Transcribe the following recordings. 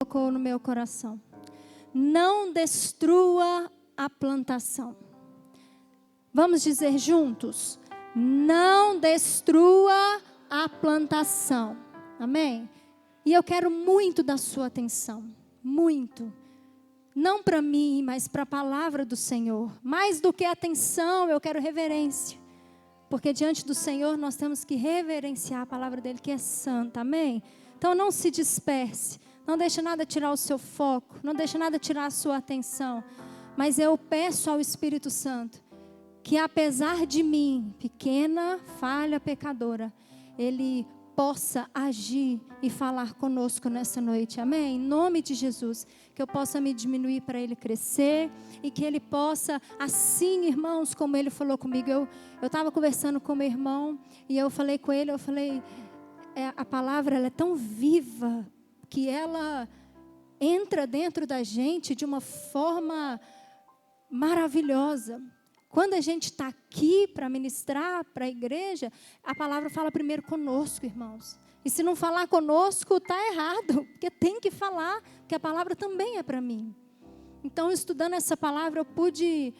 colocou no meu coração. Não destrua a plantação. Vamos dizer juntos? Não destrua a plantação. Amém? E eu quero muito da sua atenção. Muito. Não para mim, mas para a palavra do Senhor. Mais do que atenção, eu quero reverência. Porque diante do Senhor nós temos que reverenciar a palavra dele, que é santa. Amém? Então não se disperse. Não deixe nada tirar o seu foco. Não deixe nada tirar a sua atenção. Mas eu peço ao Espírito Santo que, apesar de mim, pequena, falha, pecadora, ele possa agir e falar conosco nessa noite. Amém? Em nome de Jesus. Que eu possa me diminuir para ele crescer. E que ele possa, assim, irmãos, como ele falou comigo. Eu estava conversando com meu irmão. E eu falei com ele, a palavra ela é tão viva, que ela entra dentro da gente de uma forma maravilhosa. Quando a gente está aqui para ministrar para a igreja, a palavra fala primeiro conosco, irmãos. E se não falar conosco, está errado, porque tem que falar, porque a palavra também é para mim. Então, estudando essa palavra, eu pude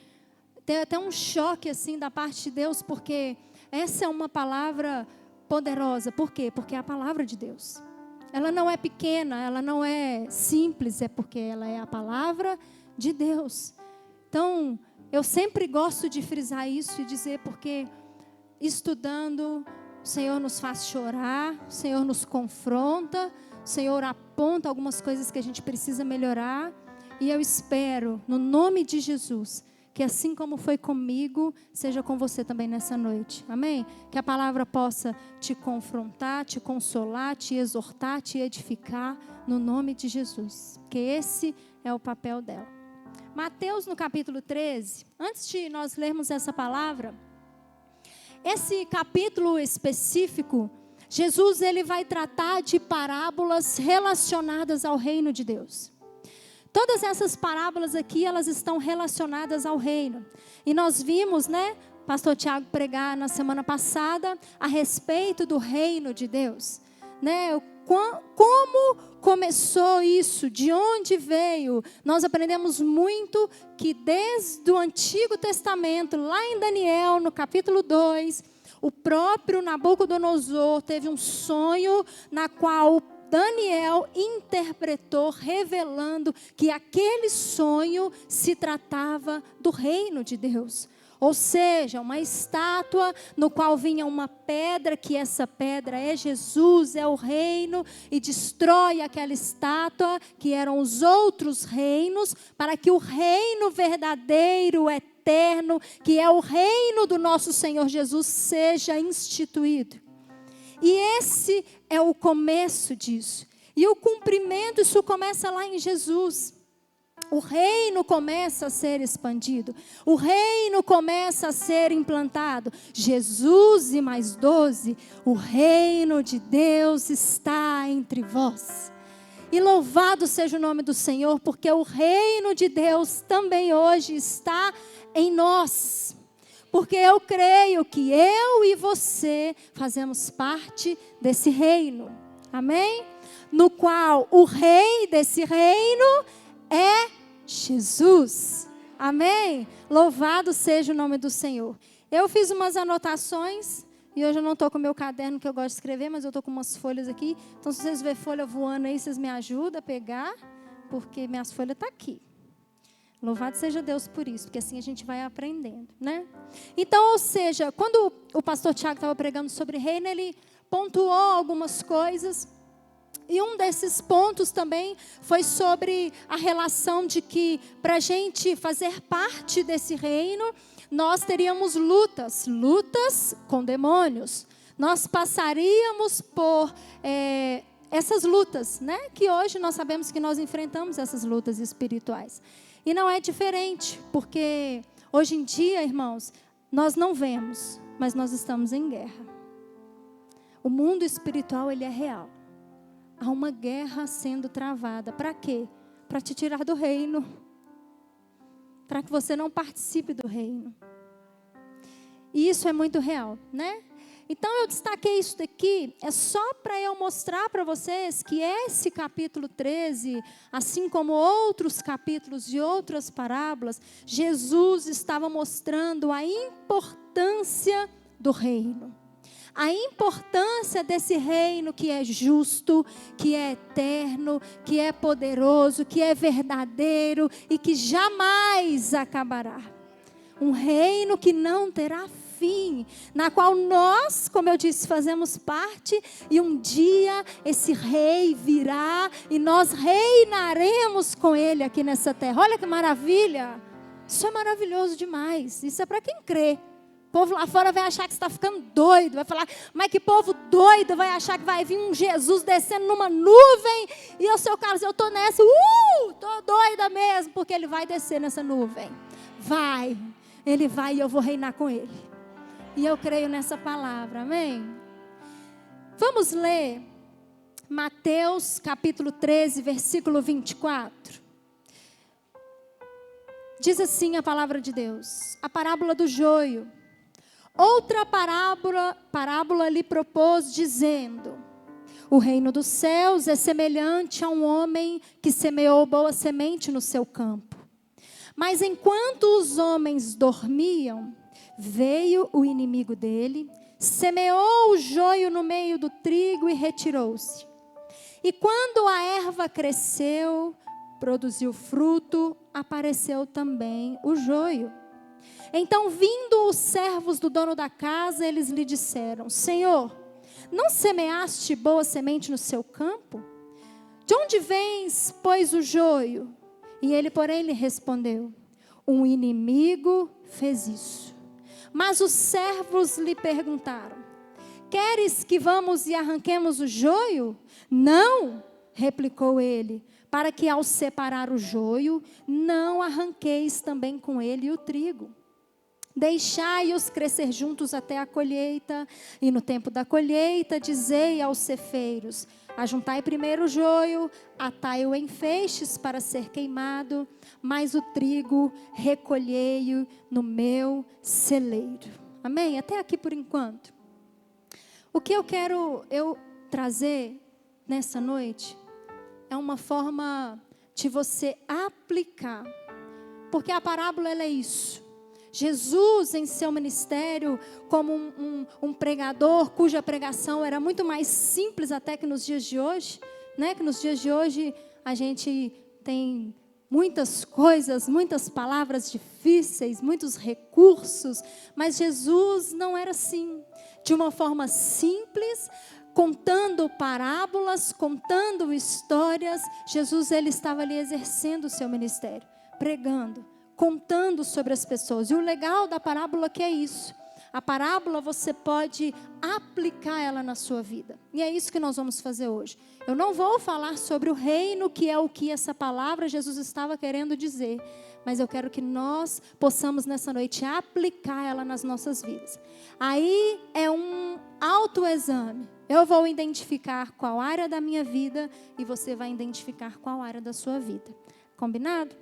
ter até um choque assim da parte de Deus, porque essa é uma palavra poderosa. Por quê? Porque é a palavra de Deus. Ela não é pequena, ela não é simples, é porque ela é a palavra de Deus. Então, eu sempre gosto de frisar isso e dizer, porque estudando, o Senhor nos faz chorar, o Senhor nos confronta, o Senhor aponta algumas coisas que a gente precisa melhorar. E eu espero, no nome de Jesus, que assim como foi comigo, seja com você também nessa noite. Amém? Que a palavra possa te confrontar, te consolar, te exortar, te edificar, no nome de Jesus. Que esse é o papel dela. Mateus, no capítulo 13, antes de nós lermos essa palavra, esse capítulo específico, Jesus ele vai tratar de parábolas relacionadas ao reino de Deus. Todas essas parábolas aqui, elas estão relacionadas ao reino. E nós vimos, pastor Tiago pregar na semana passada a respeito do reino de Deus. Como começou isso? De onde veio? Nós aprendemos muito que desde o Antigo Testamento, lá em Daniel, no capítulo 2, o próprio Nabucodonosor teve um sonho na qual Daniel interpretou, revelando que aquele sonho se tratava do reino de Deus. Ou seja, uma estátua no qual vinha uma pedra, que essa pedra é Jesus, é o reino, e destrói aquela estátua, que eram os outros reinos, para que o reino verdadeiro, eterno, que é o reino do nosso Senhor Jesus, seja instituído. E esse é o começo disso. E o cumprimento, isso começa lá em Jesus. O reino começa a ser expandido. O reino começa a ser implantado. Jesus e mais 12. O reino de Deus está entre vós. E louvado seja o nome do Senhor, porque o reino de Deus também hoje está em nós. Porque eu creio que eu e você fazemos parte desse reino. Amém? No qual o rei desse reino é Jesus. Amém? Louvado seja o nome do Senhor. Eu fiz umas anotações, e hoje eu não estou com o meu caderno que eu gosto de escrever, mas eu estou com umas folhas aqui. Então, se vocês verem folha voando aí, vocês me ajudam a pegar, porque minhas folhas estão aqui. Louvado seja Deus por isso, porque assim a gente vai aprendendo, Então, ou seja, quando o pastor Tiago estava pregando sobre reino, ele pontuou algumas coisas. E um desses pontos também foi sobre a relação de que, para a gente fazer parte desse reino, nós teríamos lutas com demônios. Nós passaríamos por essas lutas, que hoje nós sabemos que nós enfrentamos essas lutas espirituais. E não é diferente, porque hoje em dia, irmãos, nós não vemos, mas nós estamos em guerra. O mundo espiritual, ele é real. Há uma guerra sendo travada. Para quê? Para te tirar do reino. Para que você não participe do reino. E isso é muito real, Então eu destaquei isso daqui, é só para eu mostrar para vocês que esse capítulo 13, assim como outros capítulos de outras parábolas, Jesus estava mostrando a importância do reino. A importância desse reino que é justo, que é eterno, que é poderoso, que é verdadeiro e que jamais acabará. Um reino que não terá fim, na qual nós, como eu disse, fazemos parte, e um dia esse rei virá e nós reinaremos com ele aqui nessa terra. Olha que maravilha! Isso é maravilhoso demais. Isso é para quem crê. O povo lá fora vai achar que você está ficando doido, vai falar, mas que povo doido, vai achar que vai vir um Jesus descendo numa nuvem, e o seu Carlos, eu estou nessa, estou doida mesmo, porque ele vai descer nessa nuvem. Ele vai e eu vou reinar com ele. E eu creio nessa palavra, amém? Vamos ler Mateus capítulo 13, versículo 24. Diz assim a palavra de Deus, a parábola do joio. Outra parábola lhe propôs, dizendo: o reino dos céus é semelhante a um homem que semeou boa semente no seu campo. Mas enquanto os homens dormiam, veio o inimigo dele, semeou o joio no meio do trigo e retirou-se. E quando a erva cresceu, produziu fruto, apareceu também o joio. Então, vindo os servos do dono da casa, eles lhe disseram: Senhor, não semeaste boa semente no seu campo? De onde vens, pois, o joio? E ele, porém, lhe respondeu: um inimigo fez isso. Mas os servos lhe perguntaram: queres que vamos e arranquemos o joio? Não, replicou ele, para que ao separar o joio, não arranqueis também com ele o trigo. Deixai-os crescer juntos até a colheita, e no tempo da colheita dizei aos cefeiros: ajuntai primeiro o joio, atai-o em feixes para ser queimado, mas o trigo recolhei-o no meu celeiro. Amém? Até aqui por enquanto. O que eu quero trazer nessa noite é uma forma de você aplicar, porque a parábola ela é isso. Jesus, em seu ministério, como um pregador, cuja pregação era muito mais simples até que nos dias de hoje, né? Que nos dias de hoje a gente tem muitas coisas, muitas palavras difíceis, muitos recursos, mas Jesus não era assim. De uma forma simples, contando parábolas, contando histórias, Jesus ele estava ali exercendo o seu ministério, pregando, contando sobre as pessoas. E o legal da parábola que é isso. A parábola você pode aplicar ela na sua vida. E é isso que nós vamos fazer hoje. Eu não vou falar sobre o reino, que é o que essa palavra Jesus estava querendo dizer. Mas eu quero que nós possamos nessa noite aplicar ela nas nossas vidas. Aí é um autoexame. Eu vou identificar qual área da minha vida e você vai identificar qual área da sua vida. Combinado?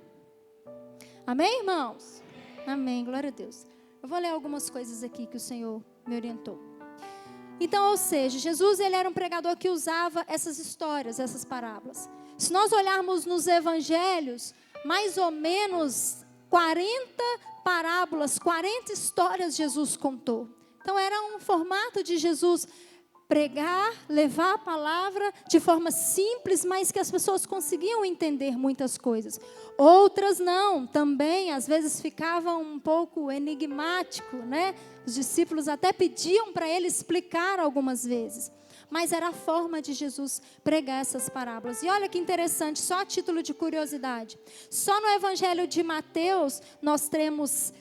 Amém, irmãos? Amém, glória a Deus. Eu vou ler algumas coisas aqui que o Senhor me orientou. Então, ou seja, Jesus ele era um pregador que usava essas histórias, essas parábolas. Se nós olharmos nos evangelhos, mais ou menos 40 parábolas, 40 histórias Jesus contou. Então era um formato de Jesus pregar, levar a palavra de forma simples, mas que as pessoas conseguiam entender muitas coisas. Outras não, também às vezes ficavam um pouco enigmático, né? Os discípulos até pediam para ele explicar algumas vezes. Mas era a forma de Jesus pregar essas parábolas. E olha que interessante, só a título de curiosidade. Só no Evangelho de Mateus nós temos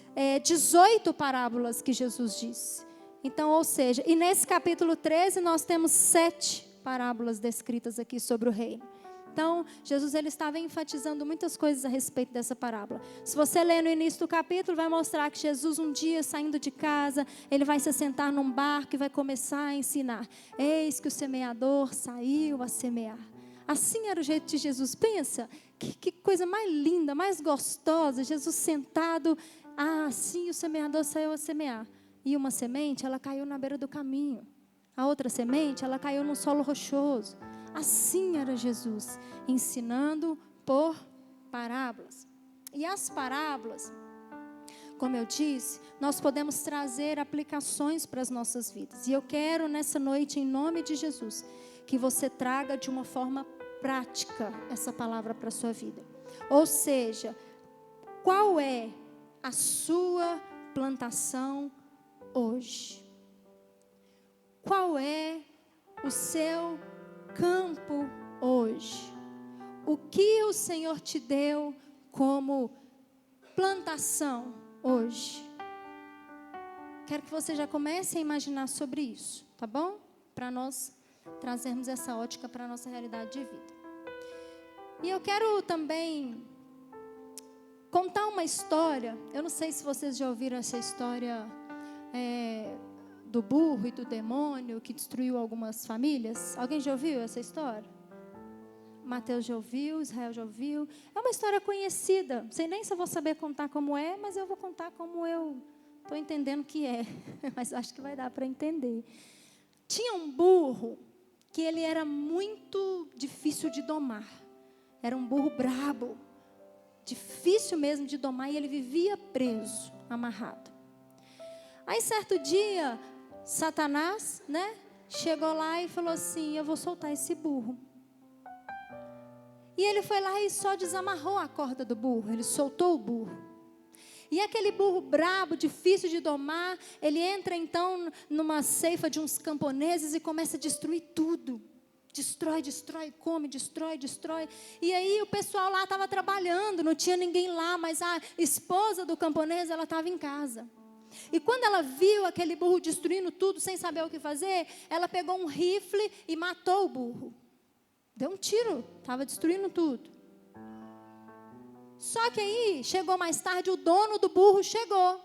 18 parábolas que Jesus disse. Então, ou seja, e nesse capítulo 13 nós temos 7 parábolas descritas aqui sobre o reino. Então, Jesus ele estava enfatizando muitas coisas a respeito dessa parábola. Se você ler no início do capítulo, vai mostrar que Jesus um dia saindo de casa, ele vai se sentar num barco e vai começar a ensinar. Eis que o semeador saiu a semear. Assim era o jeito de Jesus. Pensa, que coisa mais linda, mais gostosa. Jesus sentado, assim o semeador saiu a semear. E uma semente, ela caiu na beira do caminho. A outra semente, ela caiu num solo rochoso. Assim era Jesus, ensinando por parábolas. E as parábolas, como eu disse, nós podemos trazer aplicações para as nossas vidas. E eu quero nessa noite, em nome de Jesus, que você traga de uma forma prática essa palavra para a sua vida. Ou seja, qual é a sua plantação hoje? Qual é o seu campo hoje? O que o Senhor te deu como plantação hoje? Quero que você já comece a imaginar sobre isso, tá bom? Para nós trazermos essa ótica para a nossa realidade de vida. E eu quero também contar uma história. Eu não sei se vocês já ouviram essa história do burro e do demônio que destruiu algumas famílias. Alguém já ouviu essa história? Mateus já ouviu, Israel já ouviu. É uma história conhecida. Não sei nem se eu vou saber contar como é, mas eu vou contar como eu estou entendendo que é. Mas acho que vai dar para entender. Tinha um burro que ele era muito difícil de domar. Era um burro brabo. Difícil mesmo de domar, e ele vivia preso, amarrado. Aí certo dia, Satanás, chegou lá e falou assim: eu vou soltar esse burro. E ele foi lá e só desamarrou a corda do burro, ele soltou o burro. E aquele burro brabo, difícil de domar, ele entra então numa ceifa de uns camponeses e começa a destruir tudo. Destrói, destrói, come, destrói, destrói. E aí o pessoal lá estava trabalhando, não tinha ninguém lá, mas a esposa do camponês, ela estava em casa. E quando ela viu aquele burro destruindo tudo, sem saber o que fazer, ela pegou um rifle e matou o burro. Deu um tiro, estava destruindo tudo. Só que aí, chegou mais tarde, o dono do burro chegou.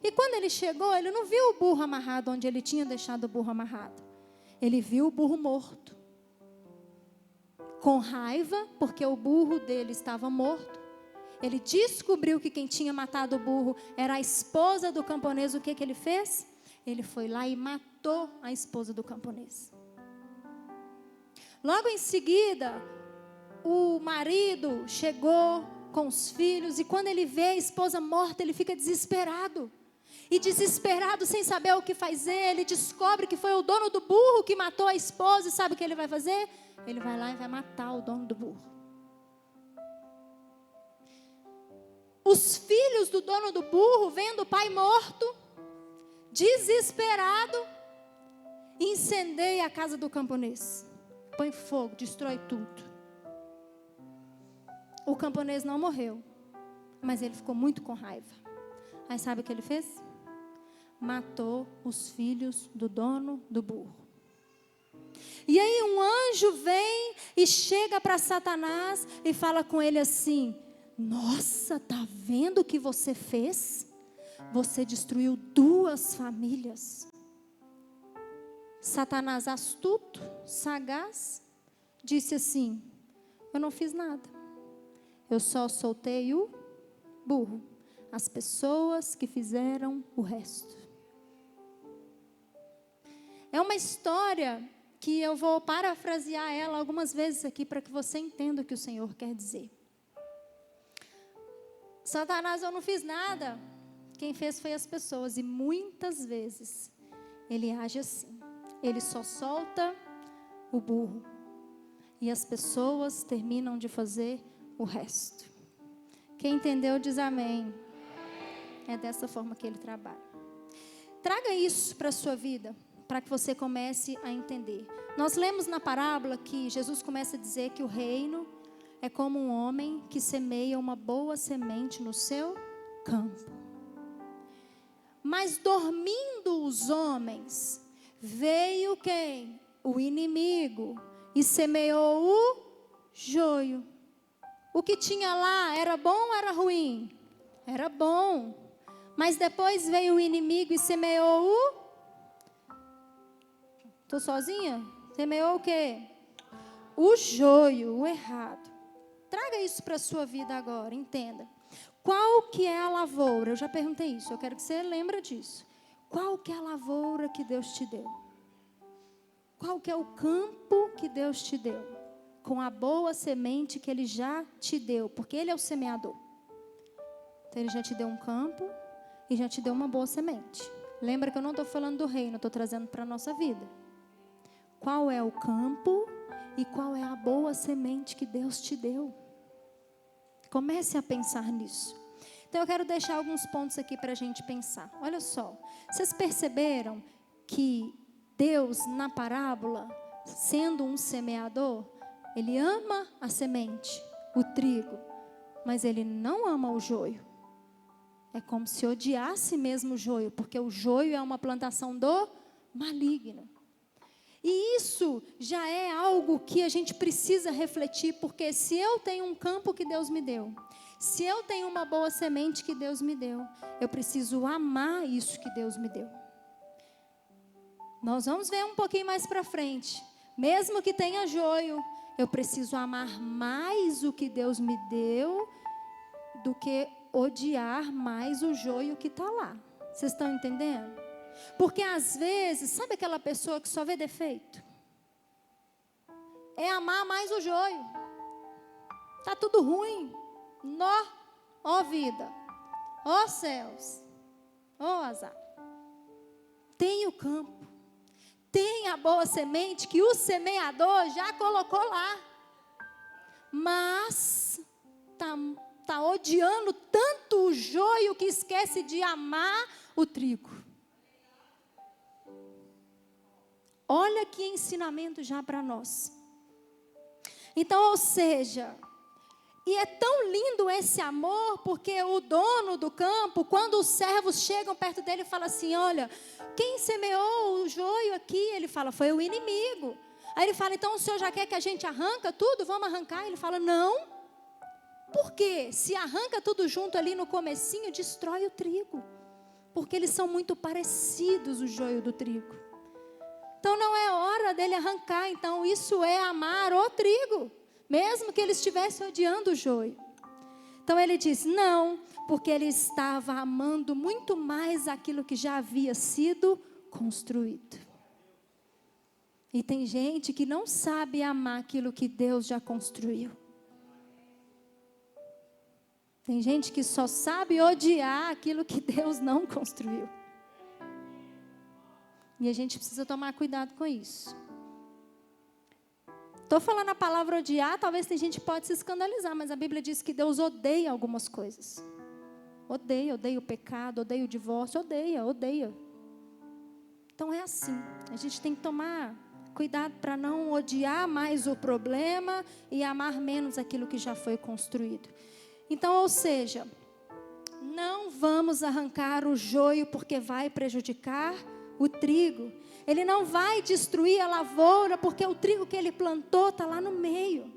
E quando ele chegou, ele não viu o burro amarrado onde ele tinha deixado o burro amarrado. Ele viu o burro morto. Com raiva, porque o burro dele estava morto. Ele descobriu que quem tinha matado o burro era a esposa do camponês. O que ele fez? Ele foi lá e matou a esposa do camponês. Logo em seguida, o marido chegou com os filhos, e quando ele vê a esposa morta, ele fica desesperado. E desesperado, sem saber o que fazer, ele descobre que foi o dono do burro que matou a esposa, e sabe o que ele vai fazer? Ele vai lá e vai matar o dono do burro. Os filhos do dono do burro, vendo o pai morto, desesperado, incendeia a casa do camponês. Põe fogo, destrói tudo. O camponês não morreu, mas ele ficou muito com raiva. Aí sabe o que ele fez? Matou os filhos do dono do burro. E aí um anjo vem e chega para Satanás e fala com ele assim: nossa, tá vendo o que você fez? Você destruiu 2 famílias. Satanás, astuto, sagaz, disse assim: eu não fiz nada. Eu só soltei o burro. As pessoas que fizeram o resto. É uma história que eu vou parafrasear ela algumas vezes aqui para que você entenda o que o Senhor quer dizer. Satanás, eu não fiz nada. Quem fez foi as pessoas. E muitas vezes ele age assim. Ele só solta o burro. E as pessoas terminam de fazer o resto. Quem entendeu diz amém. É dessa forma que ele trabalha. Traga isso para a sua vida, para que você comece a entender. Nós lemos na parábola que Jesus começa a dizer que o reino é como um homem que semeia uma boa semente no seu campo. Mas dormindo os homens, veio quem? O inimigo, e semeou o joio. O que tinha lá era bom ou era ruim? Era bom. Mas depois veio o inimigo e semeou o... Estou sozinha? Semeou o quê? O joio, o errado. Traga isso para a sua vida agora, entenda. Qual que é a lavoura? Eu já perguntei isso, eu quero que você lembre disso. Qual que é a lavoura que Deus te deu? Qual que é o campo que Deus te deu? Com a boa semente que Ele já te deu, porque Ele é o semeador. Então Ele já te deu um campo e já te deu uma boa semente. Lembra que eu não estou falando do reino, estou trazendo para a nossa vida. Qual é o campo e qual é a boa semente que Deus te deu? Comece a pensar nisso. Então eu quero deixar alguns pontos aqui para a gente pensar. Olha só, vocês perceberam que Deus, na parábola, sendo um semeador, Ele ama a semente, o trigo, mas Ele não ama o joio. É como se odiasse mesmo o joio, porque o joio é uma plantação do maligno. E isso já é algo que a gente precisa refletir, porque se eu tenho um campo que Deus me deu, se eu tenho uma boa semente que Deus me deu, eu preciso amar isso que Deus me deu. Nós vamos ver um pouquinho mais para frente. Mesmo que tenha joio, eu preciso amar mais o que Deus me deu do que odiar mais o joio que está lá. Vocês estão entendendo? Porque às vezes, sabe aquela pessoa que só vê defeito? É amar mais o joio. Está tudo ruim. Ó vida. Ó céus. Ó azar. Tem o campo. Tem a boa semente que o semeador já colocou lá. Mas tá odiando tanto o joio que esquece de amar o trigo. Olha que ensinamento já para nós. Então, ou seja, e é tão lindo esse amor, porque o dono do campo, quando os servos chegam perto dele e falam assim, olha, quem semeou o joio aqui? Ele fala, foi o inimigo. Aí ele fala, então o senhor já quer que a gente arranca tudo? Vamos arrancar? Ele fala, não. Por quê? Se arranca tudo junto ali no comecinho, destrói o trigo. Porque eles são muito parecidos, o joio do trigo. Então não é hora dele arrancar. Então isso é amar o trigo. Mesmo que ele estivesse odiando o joio. Então ele diz, não, porque ele estava amando muito mais aquilo que já havia sido construído. E tem gente que não sabe amar aquilo que Deus já construiu. Tem gente que só sabe odiar aquilo que Deus não construiu. E a gente precisa tomar cuidado com isso. Estou falando a palavra odiar, talvez tem gente que pode se escandalizar, mas a Bíblia diz que Deus odeia algumas coisas. Odeia o pecado, odeia o divórcio, odeia. Então é assim, a gente tem que tomar cuidado para não odiar mais o problema e amar menos aquilo que já foi construído. Então, ou seja, não vamos arrancar o joio porque vai prejudicar o trigo. Ele não vai destruir a lavoura porque o trigo que ele plantou está lá no meio.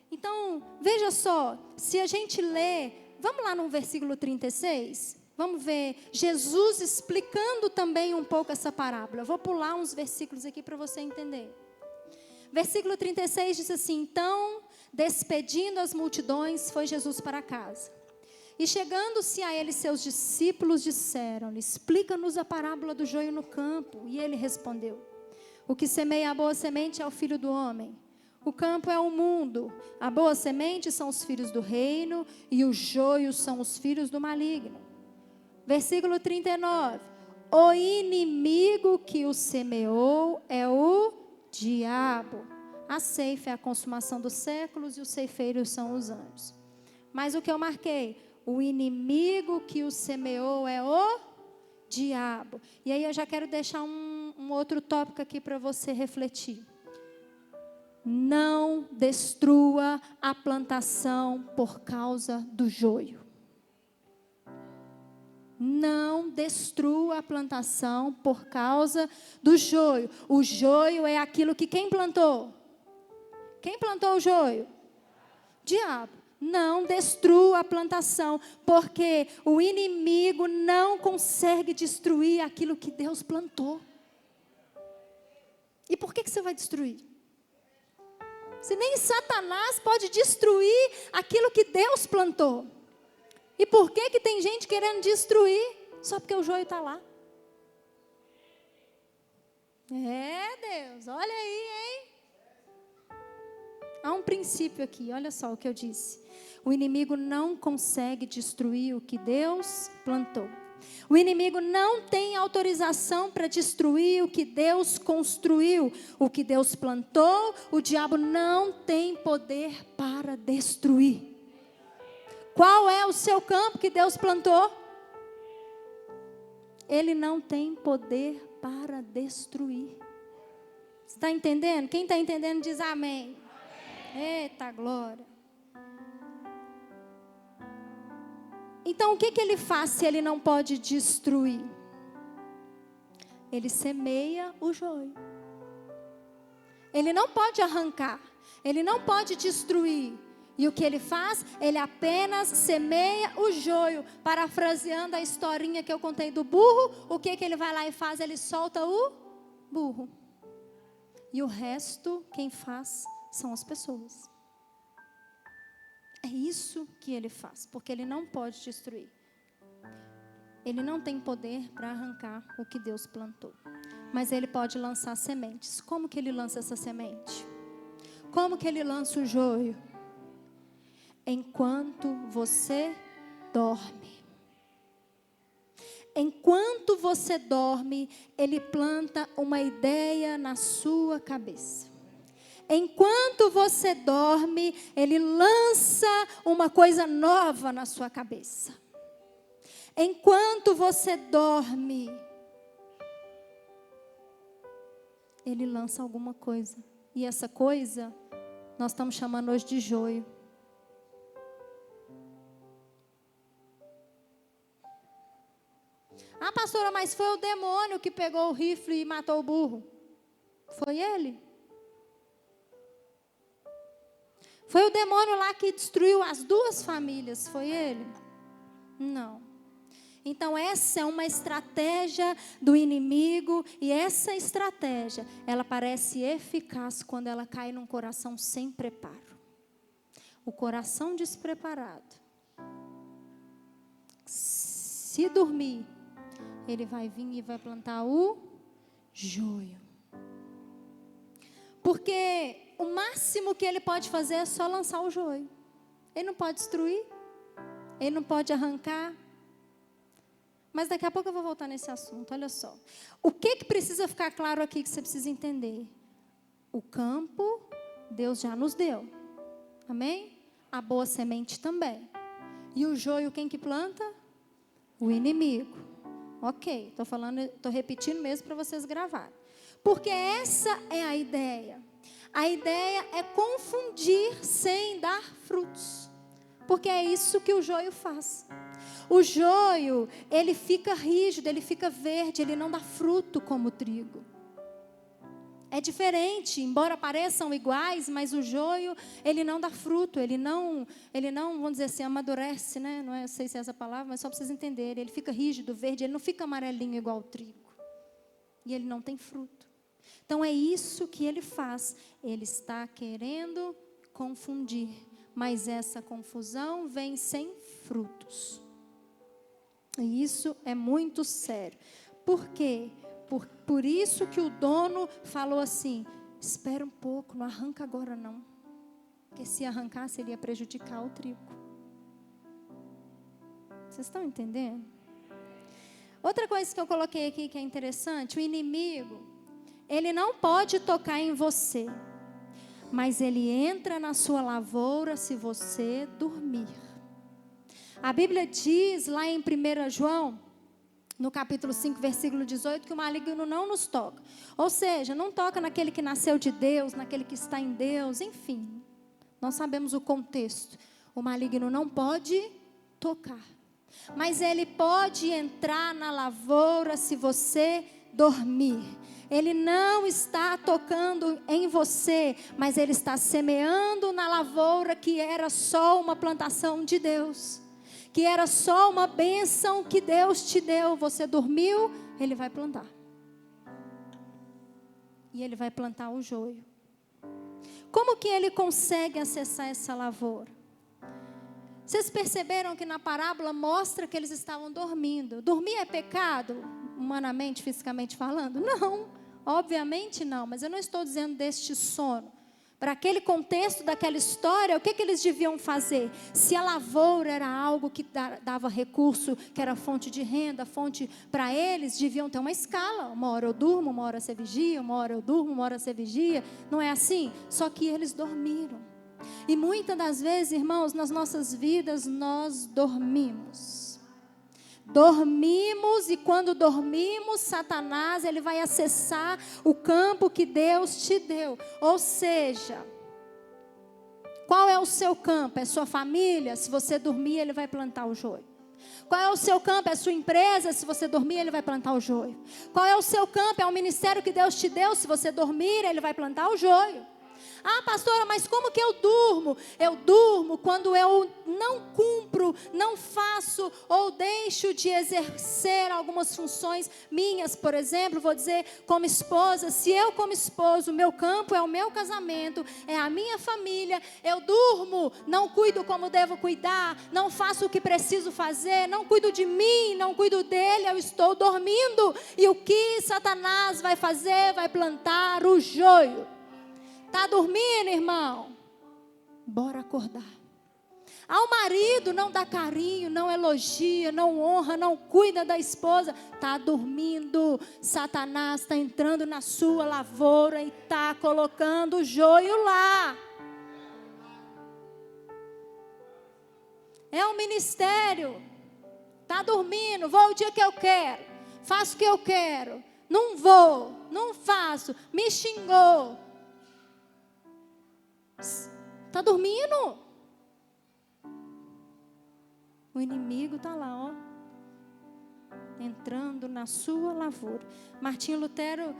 Então, veja só, se a gente lê, vamos lá no versículo 36, vamos ver Jesus explicando também um pouco essa parábola. Eu vou pular uns versículos aqui para você entender. Versículo 36 diz assim, então, despedindo as multidões, foi Jesus para casa. E chegando-se a ele, seus discípulos disseram-lhe, explica-nos a parábola do joio no campo. E ele respondeu, o que semeia a boa semente é o filho do homem. O campo é o mundo, a boa semente são os filhos do reino, e os joios são os filhos do maligno. Versículo 39, o inimigo que o semeou é o diabo. A ceifa é a consumação dos séculos e os ceifeiros são os anjos. Mas o que eu marquei? O inimigo que o semeou é o diabo. E aí eu já quero deixar um outro tópico aqui para você refletir. Não destrua a plantação por causa do joio. Não destrua a plantação por causa do joio. O joio é aquilo que quem plantou? Quem plantou o joio? Diabo. Não destrua a plantação, porque o inimigo não consegue destruir aquilo que Deus plantou. E por que você vai destruir? Se nem Satanás pode destruir aquilo que Deus plantou. E por que tem gente querendo destruir? Só porque o joio está lá. Deus, olha aí, hein? Há um princípio aqui, olha só o que eu disse. O inimigo não consegue destruir o que Deus plantou. O inimigo não tem autorização para destruir o que Deus construiu. O que Deus plantou, o diabo não tem poder para destruir. Qual é o seu campo que Deus plantou? Ele não tem poder para destruir. Você está entendendo? Quem está entendendo diz amém. Eita glória. Então o que ele faz se ele não pode destruir? Ele semeia o joio. Ele não pode arrancar. Ele não pode destruir. E o que ele faz? Ele apenas semeia o joio. Parafraseando a historinha que eu contei do burro, o que ele vai lá e faz? Ele solta o burro. E o resto, quem faz são as pessoas. É isso que ele faz, porque ele não pode destruir. Ele não tem poder para arrancar o que Deus plantou. Mas ele pode lançar sementes. Como que ele lança essa semente? Como que ele lança o joio? Enquanto você dorme. Enquanto você dorme, ele planta uma ideia na sua cabeça. Enquanto você dorme, ele lança uma coisa nova na sua cabeça. Enquanto você dorme, ele lança alguma coisa. E essa coisa, nós estamos chamando hoje de joio. Ah, pastora, mas foi o demônio que pegou o rifle e matou o burro. Foi ele? Foi o demônio lá que destruiu as duas famílias. Foi ele? Não. Então essa é uma estratégia do inimigo. E essa estratégia, ela parece eficaz quando ela cai num coração sem preparo. O coração despreparado. Se dormir, ele vai vir e vai plantar o joio. Porque o máximo que ele pode fazer é só lançar o joio. Ele não pode destruir. Ele não pode arrancar. Mas daqui a pouco eu vou voltar nesse assunto. Olha só. O que precisa ficar claro aqui que você precisa entender? O campo, Deus já nos deu. Amém? A boa semente também. E o joio, quem que planta? O inimigo. Ok, estou repetindo mesmo para vocês gravarem. Porque essa é a ideia. A ideia é confundir sem dar frutos. Porque é isso que o joio faz. O joio, ele fica rígido, ele fica verde, ele não dá fruto como o trigo. É diferente, embora pareçam iguais, mas o joio, ele não dá fruto, ele não, vamos dizer assim, amadurece, né? Não sei se é essa palavra, mas só para vocês entenderem. Ele fica rígido, verde, ele não fica amarelinho igual o trigo. E ele não tem fruto. Então é isso que ele faz. Ele está querendo confundir, mas essa confusão vem sem frutos. E isso é muito sério. Por quê? Por isso que o dono falou assim, espera um pouco, não arranca agora não. Porque se arrancar, seria prejudicar o trigo. Vocês estão entendendo? Outra coisa que eu coloquei aqui que é interessante, o inimigo, ele não pode tocar em você, mas ele entra na sua lavoura se você dormir. A Bíblia diz lá em 1 João, no capítulo 5, versículo 18, que o maligno não nos toca. Ou seja, não toca naquele que nasceu de Deus, naquele que está em Deus, enfim. Nós sabemos o contexto. O maligno não pode tocar. Mas ele pode entrar na lavoura se você dormir. Ele não está tocando em você, mas ele está semeando na lavoura que era só uma plantação de Deus. Que era só uma bênção que Deus te deu. Você dormiu, ele vai plantar. E ele vai plantar o joio. Como que ele consegue acessar essa lavoura? Vocês perceberam que na parábola mostra que eles estavam dormindo. Dormir é pecado, humanamente, fisicamente falando? Não. Obviamente não, mas eu não estou dizendo deste sono. Para aquele contexto daquela história, o que eles deviam fazer? Se a lavoura era algo que dava recurso, que era fonte de renda, fonte para eles, deviam ter uma escala. Uma hora eu durmo, uma hora você vigia, uma hora eu durmo, uma hora você vigia. Não é assim? Só que eles dormiram. E muitas das vezes, irmãos, nas nossas vidas, nós dormimos. Dormimos, e quando dormimos, Satanás, ele vai acessar o campo que Deus te deu. Ou seja, qual é o seu campo? É sua família? Se você dormir, ele vai plantar o joio. Qual é o seu campo? É sua empresa? Se você dormir, ele vai plantar o joio. Qual é o seu campo? É o ministério que Deus te deu? Se você dormir, ele vai plantar o joio. Ah, pastora, mas como que eu durmo? Eu durmo quando eu não cumpro, não faço ou deixo de exercer algumas funções minhas. Por exemplo, vou dizer como esposa, se eu como esposo, o meu campo é o meu casamento, é a minha família, eu durmo, não cuido como devo cuidar, não faço o que preciso fazer, não cuido de mim, não cuido dele, eu estou dormindo. E o que Satanás vai fazer? Vai plantar o joio. Está dormindo, irmão? Bora acordar. Ao marido não dá carinho, não elogia, não honra, não cuida da esposa. Está dormindo. Satanás está entrando na sua lavoura e está colocando o joio lá. É um ministério. Está dormindo, vou o dia que eu quero. Faço o que eu quero. Não vou, não faço. Me xingou. Está dormindo. O inimigo está lá, ó, entrando na sua lavoura. Martinho Lutero,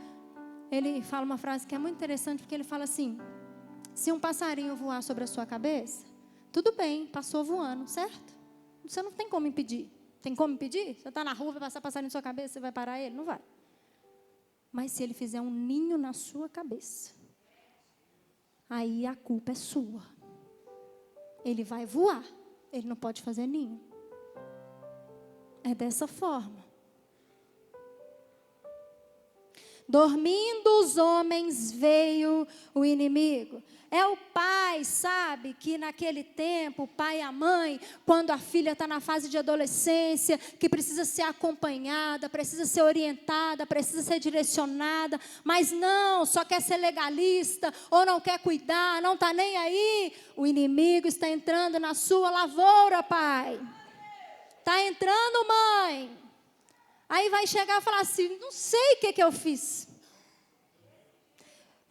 ele fala uma frase que é muito interessante, porque ele fala assim: se um passarinho voar sobre a sua cabeça, tudo bem, passou voando, certo? Você não tem como impedir. Tem como impedir? Você está na rua, vai passar passarinho na sua cabeça, você vai parar ele? Não vai. Mas se ele fizer um ninho na sua cabeça, aí a culpa é sua. Ele vai voar, ele não pode fazer ninho. É dessa forma. Dormindo os homens, veio o inimigo. É o pai, sabe, que naquele tempo, o pai e a mãe, quando a filha está na fase de adolescência, que precisa ser acompanhada, precisa ser orientada, precisa ser direcionada, mas não, só quer ser legalista, ou não quer cuidar, não está nem aí. O inimigo está entrando na sua lavoura, pai. Está entrando, mãe. Aí vai chegar e falar assim: não sei o que eu fiz.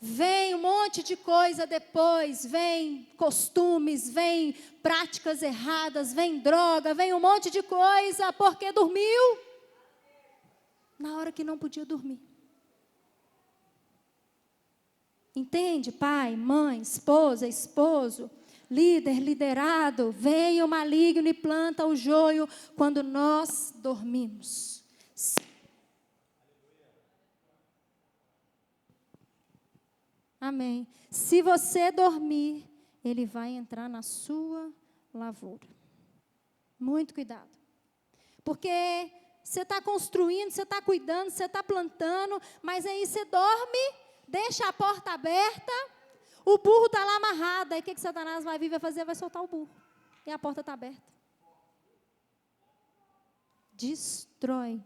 Vem um monte de coisa depois, vem costumes, vem práticas erradas, vem droga, vem um monte de coisa, porque dormiu na hora que não podia dormir. Entende, pai, mãe, esposa, esposo, líder, liderado, vem o maligno e planta o joio quando nós dormimos. Amém. Se você dormir, ele vai entrar na sua lavoura. Muito cuidado. Porque você está construindo, você está cuidando, você está plantando, mas aí você dorme, deixa a porta aberta, o burro está lá amarrado. Aí o que Satanás vai vir, vai fazer? Vai soltar o burro. E a porta está aberta. Destrói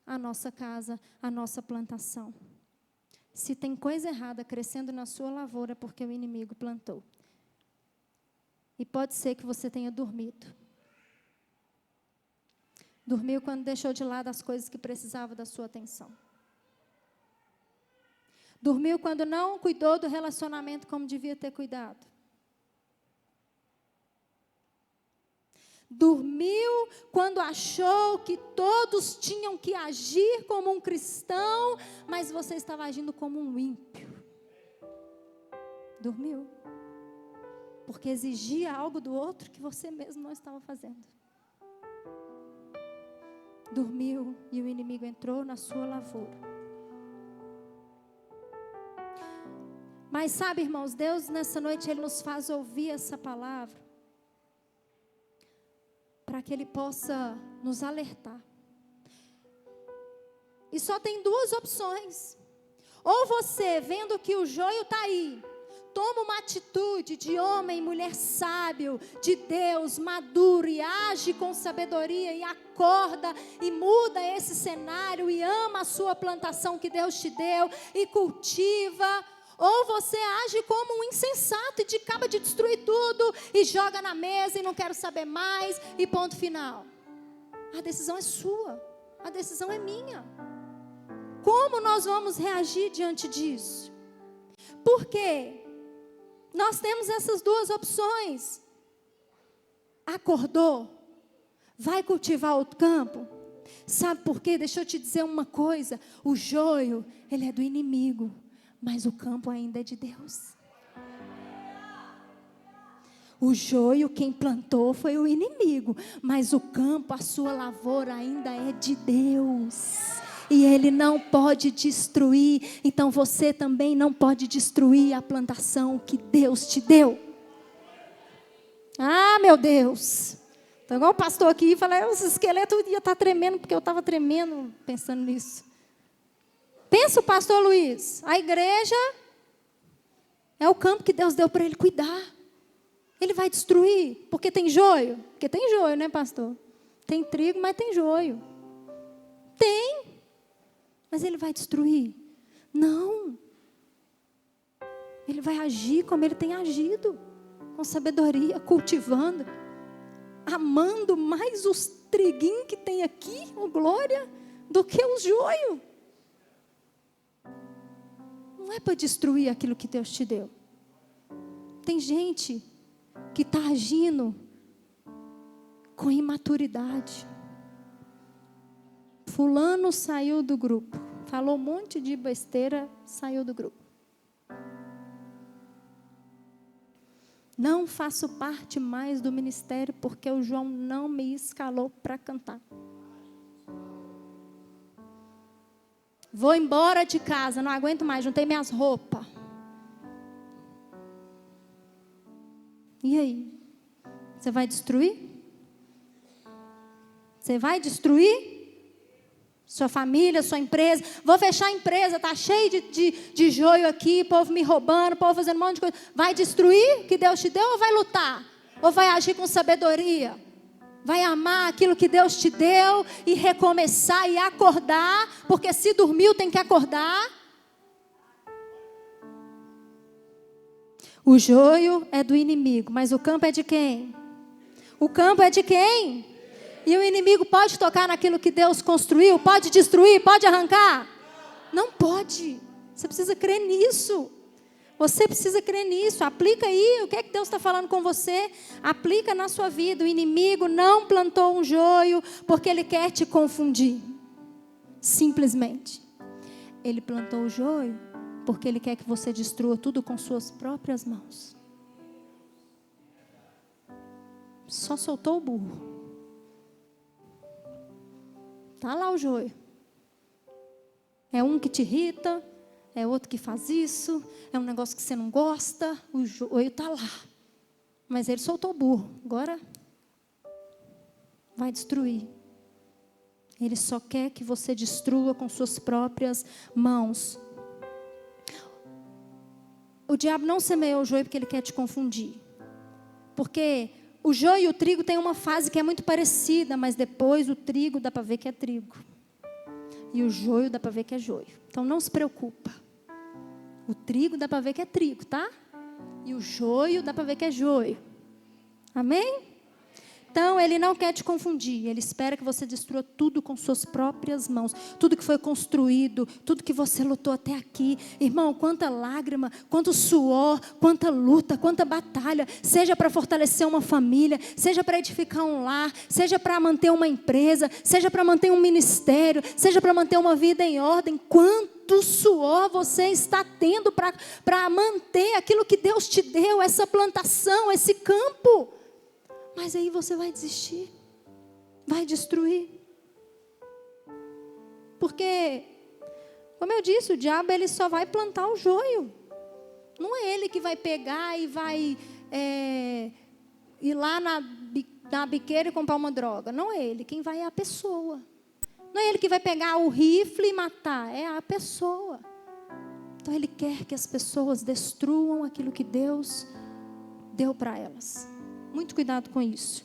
a nossa casa, a nossa plantação. Se tem coisa errada crescendo na sua lavoura, é porque o inimigo plantou. E pode ser que você tenha dormido. Dormiu quando deixou de lado as coisas que precisavam da sua atenção. Dormiu quando não cuidou do relacionamento como devia ter cuidado. Dormiu quando achou que todos tinham que agir como um cristão, mas você estava agindo como um ímpio. Dormiu. Porque exigia algo do outro que você mesmo não estava fazendo. Dormiu e o inimigo entrou na sua lavoura. Mas sabe, irmãos, Deus nessa noite, Ele nos faz ouvir essa palavra, para que Ele possa nos alertar. E só tem duas opções. Ou você, vendo que o joio está aí, toma uma atitude de homem e mulher sábio, de Deus, maduro, e age com sabedoria, e acorda, e muda esse cenário, e ama a sua plantação que Deus te deu, e cultiva. Ou você age como um insensato, e acaba de destruir tudo, e joga na mesa, e não quero saber mais, e ponto final. A decisão é sua, a decisão é minha. Como nós vamos reagir diante disso? Por quê? Nós temos essas duas opções. Acordou? Vai cultivar o campo? Sabe por quê? Deixa eu te dizer uma coisa. O joio, ele é do inimigo, mas o campo ainda é de Deus. O joio, quem plantou foi o inimigo, mas o campo, a sua lavoura ainda é de Deus. E Ele não pode destruir. Então você também não pode destruir a plantação que Deus te deu. Ah, meu Deus. Então, igual o pastor aqui, falei, os esqueletos ia estar tremendo, porque eu estava tremendo pensando nisso. Pensa o pastor Luiz, a igreja é o campo que Deus deu para ele cuidar. Ele vai destruir, porque tem joio. Porque tem joio, né, pastor? Tem trigo, mas tem joio. Tem. Mas ele vai destruir? Não. Ele vai agir como ele tem agido. Com sabedoria, cultivando. Amando mais os triguinhos que tem aqui, oh glória, do que os joio. Não é para destruir aquilo que Deus te deu. Tem gente que está agindo com imaturidade. Fulano saiu do grupo. Falou um monte de besteira, saiu do grupo. Não faço parte mais do ministério porque o João não me escalou para cantar. Vou embora de casa, não aguento mais, juntei minhas roupas. E aí? Você vai destruir? Você vai destruir? Sua família, sua empresa. Vou fechar a empresa, está cheio de joio aqui, povo me roubando, povo fazendo um monte de coisa. Vai destruir o que Deus te deu ou vai lutar? Ou vai agir com sabedoria? Vai amar aquilo que Deus te deu e recomeçar e acordar, porque se dormiu tem que acordar. O joio é do inimigo, mas o campo é de quem? O campo é de quem? E o inimigo pode tocar naquilo que Deus construiu? Pode destruir? Pode arrancar? Não pode. Você precisa crer nisso. Você precisa crer nisso. Aplica aí o que é que Deus está falando com você. Aplica na sua vida. O inimigo não plantou um joio porque ele quer te confundir. Simplesmente. Ele plantou o joio porque ele quer que você destrua tudo com suas próprias mãos. Só soltou o burro. Está lá o joio. É um que te irrita, é outro que faz isso, é um negócio que você não gosta, o joio está lá. Mas ele soltou o burro, agora vai destruir. Ele só quer que você destrua com suas próprias mãos. O diabo não semeou o joio porque ele quer te confundir. Porque o joio e o trigo tem uma fase que é muito parecida, mas depois o trigo dá para ver que é trigo. E o joio dá para ver que é joio. Então não se preocupa. O trigo dá para ver que é trigo, tá? E o joio dá para ver que é joio. Amém? Então ele não quer te confundir. Ele espera que você destrua tudo com suas próprias mãos. Tudo que foi construído, tudo que você lutou até aqui. Irmão, quanta lágrima, quanto suor, quanta luta, quanta batalha. Seja para fortalecer uma família, seja para edificar um lar, seja para manter uma empresa, seja para manter um ministério, seja para manter uma vida em ordem. Quanto suor você está tendo para manter aquilo que Deus te deu, essa plantação, esse campo. Mas aí você vai desistir, vai destruir. Porque, como eu disse, o diabo ele só vai plantar o joio. Não é ele que vai pegar e vai ir lá na biqueira e comprar uma droga. Não é ele, quem vai é a pessoa. Não é ele que vai pegar o rifle e matar, é a pessoa. Então ele quer que as pessoas destruam aquilo que Deus deu para elas. Muito cuidado com isso.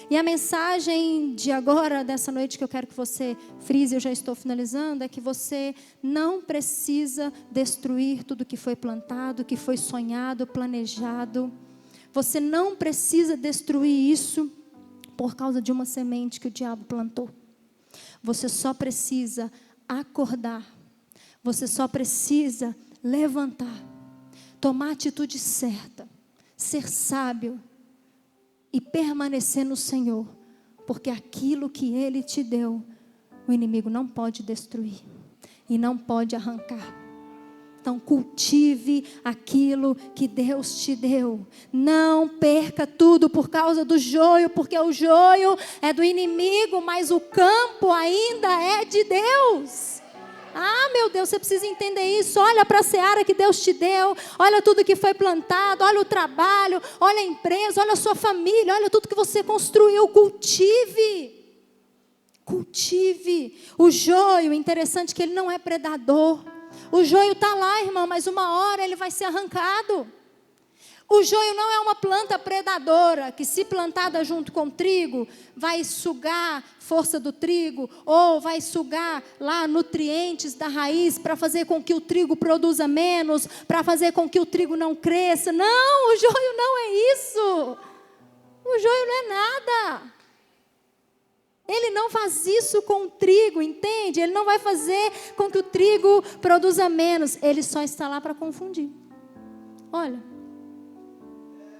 E a mensagem de agora, dessa noite, que eu quero que você frise, eu já estou finalizando, é que você não precisa destruir tudo que foi plantado, que foi sonhado, planejado. Você não precisa destruir isso por causa de uma semente que o diabo plantou. Você só precisa acordar. Você só precisa levantar. Tomar a atitude certa. Ser sábio. E permanecer no Senhor. Porque aquilo que Ele te deu, o inimigo não pode destruir. E não pode arrancar. Então cultive aquilo que Deus te deu. Não perca tudo por causa do joio, porque o joio é do inimigo, mas o campo ainda é de Deus. Ah, meu Deus, você precisa entender isso. Olha para a seara que Deus te deu. Olha tudo que foi plantado. Olha o trabalho. Olha a empresa. Olha a sua família. Olha tudo que você construiu. Cultive. Cultive. O joio, interessante que ele não é predador. O joio está lá, irmão, mas uma hora ele vai ser arrancado. O joio não é uma planta predadora, que se plantada junto com o trigo, vai sugar força do trigo, ou vai sugar lá nutrientes da raiz, para fazer com que o trigo produza menos, para fazer com que o trigo não cresça. Não, o joio não é isso. O joio não é nada. Ele não faz isso com o trigo, entende? Ele não vai fazer com que o trigo produza menos. Ele só está lá para confundir. Olha,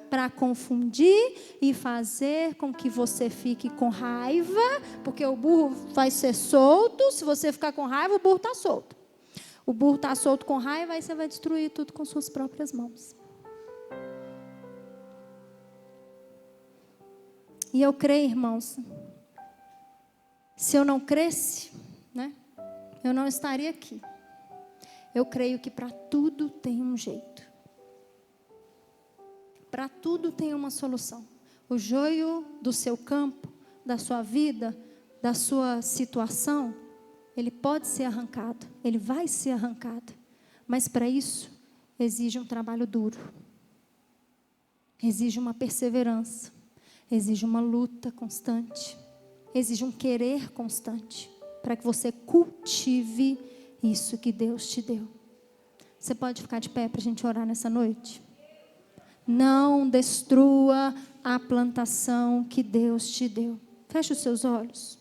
para confundir e fazer com que você fique com raiva, porque o burro vai ser solto. Se você ficar com raiva, o burro está solto. O burro está solto com raiva, aí você vai destruir tudo com suas próprias mãos. E eu creio, irmãos, se eu não cresce, né, eu não estaria aqui. Eu creio que para tudo tem um jeito. Para tudo tem uma solução. O joio do seu campo, da sua vida, da sua situação, ele pode ser arrancado. Ele vai ser arrancado. Mas para isso, exige um trabalho duro. Exige uma perseverança. Exige uma luta constante. Exige um querer constante. Para que você cultive isso que Deus te deu. Você pode ficar de pé para a gente orar nessa noite? Não destrua a plantação que Deus te deu. Feche os seus olhos.